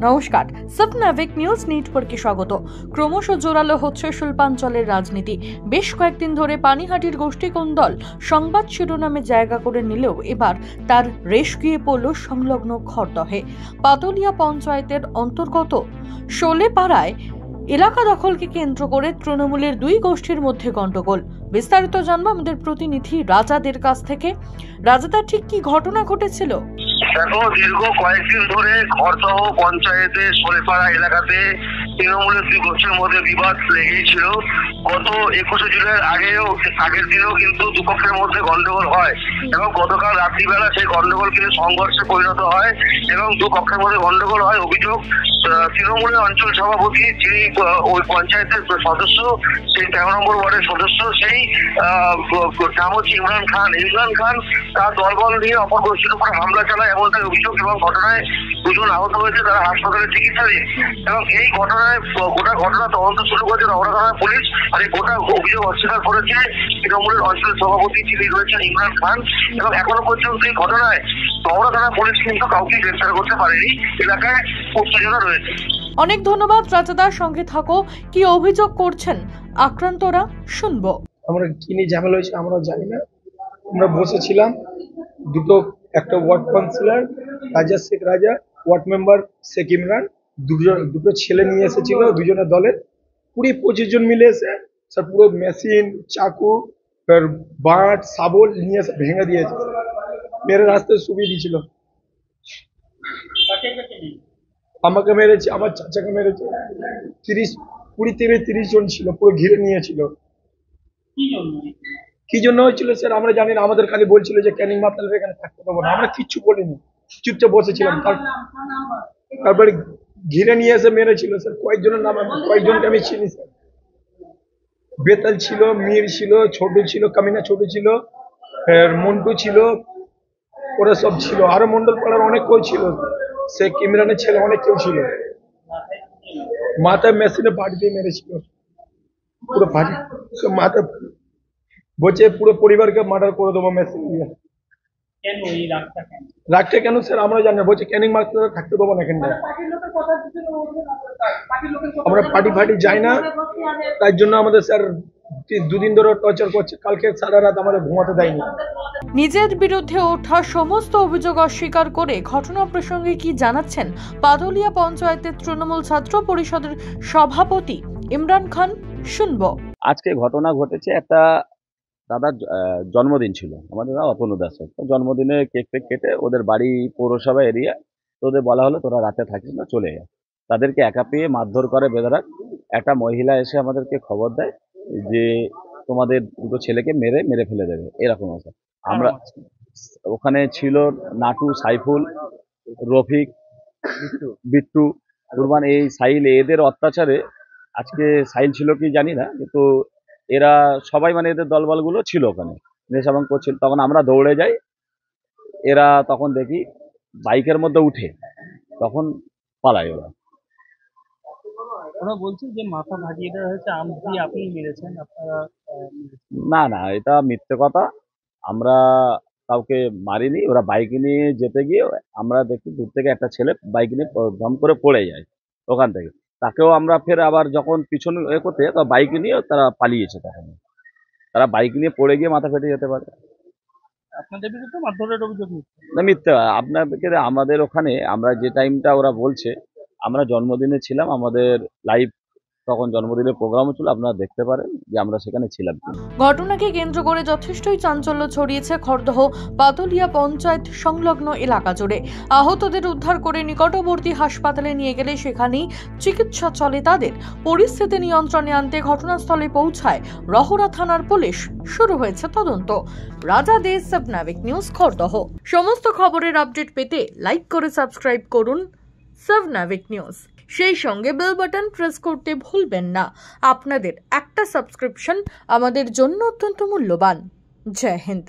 নমস্কার, সাবনাভিক নিউজ নেটওয়ার্কে স্বাগত। ক্রমশ জোরালো হচ্ছে শিল্পাঞ্চলের রাজনীতি। বেশ কয়েকদিন ধরে পানিহাটির গোষ্ঠীকোন্দল সংবাদ শিরোনামে জায়গা করে নিলেও এবার তার রেশ গিয়ে পড়ল সংলগ্ন খড়দহে। পাতলিয়া পঞ্চায়েতের অন্তর্গত শোলেপাড়ায় এলাকা দখলকে কেন্দ্র করে তৃণমূলের দুই গোষ্ঠীর মধ্যে গন্ডগোল। বিস্তারিত জানবো আমাদের প্রতিনিধি রাজাদের কাছ থেকে। রাজাদা, ঠিক কি ঘটনা ঘটেছিল? দেখো, দীর্ঘ কয়েকদিন ধরে খড়দহ পঞ্চায়েতের শোলেপাড়া এলাকাতে তৃণমূলের দুই গোষ্ঠীর মধ্যে বিবাদ লেগেই ছিল। গত 21শে জুলাইয়ের আগের দিনেও কিন্তু দুপক্ষের মধ্যে গন্ডগোল হয় এবং গতকাল রাত্রিবেলা সেই গন্ডগোল কিন্তু সংঘর্ষে পরিণত হয় এবং দুপক্ষের মধ্যে গন্ডগোল হয়। অভিযোগ তৃণমূলের অঞ্চল সভাপতি, যিনি ওই পঞ্চায়েতের সদস্য, সেই 13 নম্বর ওয়ার্ডের সদস্য, সেই নাম হচ্ছে ইমরান খান তার দলবল নিয়ে অপর গোষ্ঠীর উপর হামলা চালায় এমনটাই অভিযোগ এবং ঘটনায় দুজন আহত হয়েছে, তারা হাসপাতালে চিকিৎসাধীন। এবং এই ঘটনায় গোটা ঘটনা তদন্ত শুরু করেছে রওনা থানার পুলিশ। আর এই গোটা অভিযোগ অস্বীকার করেছে তৃণমূলের অঞ্চল সভাপতি, যিনি রয়েছেন ইমরান খান। এবং এখনো পর্যন্ত এই ঘটনায় রওনা থানার পুলিশ কিন্তু কাউকে গ্রেফতার করতে পারেনি। এলাকায় উত্তেজনা রয়েছে। অনেক ধন্যবাদ রাজাদার, সঙ্গে থাকো। কি অভিযোগ করছেন আক্রান্তরা, শুনবো। আমরা কি নিয়ে ঝামেলা হয়েছে আমরা জানি না। আমরা বসেছিলাম, একটা ওয়ার্ড কাউন্সিলর শেখ রাজা, ওয়ার্ড মেম্বার শেখ ইমরান, দুটো ছেলে নিয়ে এসেছিল দুজনের দলের। 20-25 জন মিলে এসে স্যার পুরো মেশিন, চাকু, বাঁট, শাবল নিয়ে এসে ভেঙে দিয়েছে। মেরে রাস্তায় শুবিয়ে দিয়েছিল। আমাকে মেরেছে, আমার চাচাকে মেরেছে। 20-30 জন ছিল, পুরো ঘিরে নিয়েছিল। কি জন্য হয়েছিল স্যার আমরা জানি না। আমাদের খালি বলছিল যে ক্যানিং মাতালের এখানে থাকতে দেবো না। আমরা কিচ্ছু বলিনি, চুপচাপ বসেছিলাম। তারপরে ঘিরে নিয়ে এসে মেরেছিল স্যার। কয়েকজনের নাম, কয়েকজনকে আমি চিনি স্যার। বেতাল ছিল, মীর ছিল, ছোট ছিল, কামিনা ছোট ছিল, মন্টু ছিল, ওরা সব ছিল। আরো মন্ডল পাড়ার অনেক কেউ ছিল, শেখ ইমরানের ছেলে অনেক কেউ ছিল। মাথায় মেশিনে বাড়ি দিয়ে মেরেছিল, পুরো বাড়ি মাথা বলছে পুরো পরিবারকে মার্ডার করে দেবো মেশিন দিয়ে। রাগটা কেন স্যার আমরা জানি না। বলছে ক্যানিং মার্কেটে থাকতে দেবো না এখানে। আমরা পার্টি যাই না, তার জন্য আমাদের স্যার 2 দিন ধরে টর্চার করছে। কালকে সারা রাত আমাদের ঘুমাতে দেয়নি। নিজের বিরুদ্ধে ওঠা সমস্ত অভিযোগ অস্বীকার করে ঘটনা প্রসঙ্গে কি জানাচ্ছেন পাতলিয়া পঞ্চায়েতের তৃণমূল ছাত্র পরিষদের সভাপতি ইমরান খান, শুনবো। আজকে ঘটনা ঘটেছে, একটা দাদার জন্মদিন ছিল, আমাদের অতনু দাসের। জন্মদিনে কেক কেটে ওদের বাড়ি পৌরসভা এরিয়া, তো ওদের বলা হলো তোরা রাতে থাকিস না, চলে যা। তাদেরকে একা পেয়ে মারধর করে বেধড়ক। একটা মহিলা এসে আমাদেরকে খবর দেয় যে তোমাদের দুটো ছেলেকে মেরে ফেলে দেবে, এরকম আছে। আমরা ওখানে ছিল নাটু, সাইফুল, রফিক, বিট্টু, কুরবান, এই সাইল। এদের অত্যাচারে আজকে সাইল ছিল কি জানি না, কিন্তু এরা সবাই মানে এদের দলবলগুলো ছিল ওখানে, নেশাভাং করছিল। তখন আমরা দৌড়ে যাই, এরা তখন দেখি বাইকের মধ্যে উঠে তখন পালায় ওরা। ওরা বলছে যে মাথা ভাগিয়ে দেওয়া হয়েছে, আম দিয়ে আপনি মেরেছেন, আপনারা। না, এটা মিথ্যে কথা। আমরা কাউকে মারিনি। ওরা বাইক নিয়ে যেতে গিয়ে আমরা দেখি দূর থেকে একটা ছেলে বাইক নিয়ে দম করে পড়ে যায় ওখান থেকে। তাকেও আমরা ফের আবার যখন পিছনে করতে তো বাইক নিয়ে তারা পালিয়েছে। তখন তারা বাইক নিয়ে পড়ে গিয়ে মাথা ফেটে যেতে পারে। আপনাদের বিরুদ্ধে মারধরের অভিযোগ না, মিথ্যে। আপনাদেরকে আমাদের ওখানে আমরা যে টাইমটা ওরা বলছে, আমরা জন্মদিনে ছিলাম, আমাদের লাইভ তখন জন্মদিনের প্রোগ্রামও ছিল, আপনারা দেখতে পারেন যে আমরা সেখানে ছিলাম। ঘটনাকে কেন্দ্র করে যথেষ্টই চাঞ্চল্য ছড়িয়েছে খড়দহ পাতলিয়া পঞ্চায়েত সংলগ্ন এলাকা জুড়ে। আহতদের উদ্ধার করে নিকটবর্তী হাসপাতালে নিয়ে গেলে সেখানেই চিকিৎসা চলে তাদের। পরিস্থিতি নিয়ন্ত্রণে আনতে ঘটনাস্থলে পৌঁছায় রহরা থানার পুলিশ। শুরু হয়েছে তদন্ত। রাজাদের সাবনাভিক নিউজ খড়দহ। সমস্ত খবরের আপডেট পেতে লাইক করে সাবস্ক্রাইব করুন সাবনাভিক নিউজ। সেই সঙ্গে বেল বাটন প্রেস করতে ভুলবেন না। আপনাদের একটা সাবস্ক্রিপশন আমাদের জন্য অত্যন্ত মূল্যবান। জয় হিন্দ।